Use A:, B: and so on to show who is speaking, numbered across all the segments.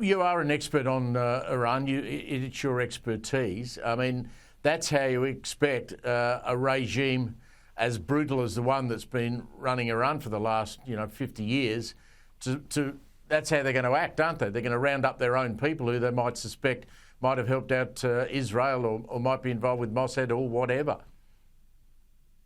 A: You are an expert on Iran. It's your expertise. I mean, that's how you expect a regime as brutal as the one that's been running Iran for the last, 50 years. That's how they're going to act, aren't they? They're going to round up their own people who they might suspect might have helped out Israel or might be involved with Mossad or whatever.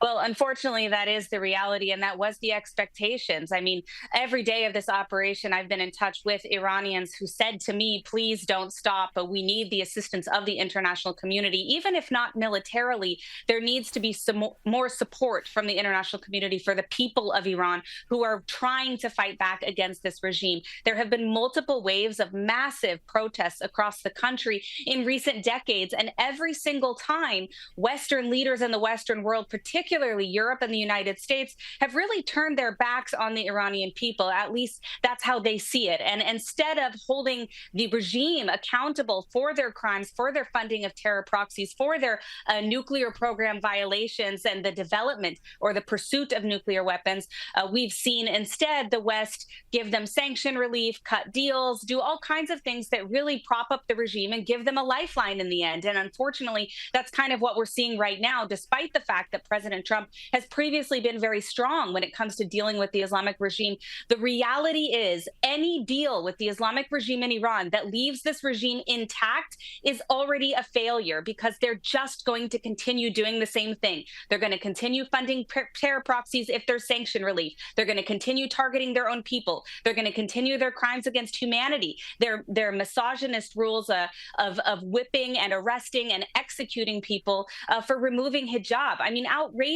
B: Well, unfortunately, that is the reality, and that was the expectations. I mean, every day of this operation, I've been in touch with Iranians who said to me, please don't stop, but we need the assistance of the international community. Even if not militarily, there needs to be some more support from the international community for the people of Iran who are trying to fight back against this regime. There have been multiple waves of massive protests across the country in recent decades, and every single time, Western leaders in the Western world, particularly Europe and the United States, have really turned their backs on the Iranian people. At least that's how they see it. And instead of holding the regime accountable for their crimes, for their funding of terror proxies, for their nuclear program violations and the development or the pursuit of nuclear weapons, we've seen instead the West give them sanction relief, cut deals, do all kinds of things that really prop up the regime and give them a lifeline in the end. And unfortunately, that's kind of what we're seeing right now, despite the fact that President Trump has previously been very strong when it comes to dealing with the Islamic regime. The reality is any deal with the Islamic regime in Iran that leaves this regime intact is already a failure, because they're just going to continue doing the same thing. They're going to continue funding terror proxies if there's sanction relief. They're going to continue targeting their own people. They're going to continue their crimes against humanity, their misogynist rules of whipping and arresting and executing people for removing hijab. I mean, outrageous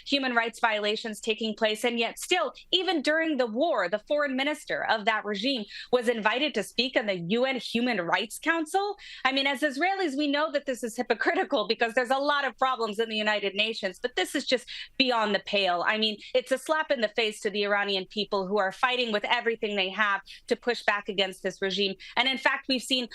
B: human rights violations taking place. And yet still, even during the war, the foreign minister of that regime was invited to speak in the UN Human Rights Council. I mean, as Israelis, we know that this is hypocritical because there's a lot of problems in the United Nations, but this is just beyond the pale. I mean, it's a slap in the face to the Iranian people who are fighting with everything they have to push back against this regime. And in fact, we've seen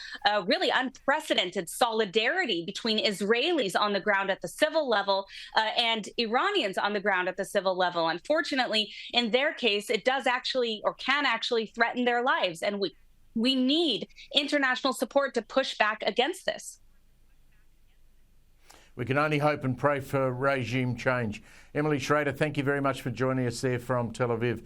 B: really unprecedented solidarity between Israelis on the ground at the civil level and Iranians on the ground at the civil level. Unfortunately, in their case, it does actually or can actually threaten their lives. And we need international support to push back against this.
A: We can only hope and pray for regime change. Emily Schrader, thank you very much for joining us there from Tel Aviv.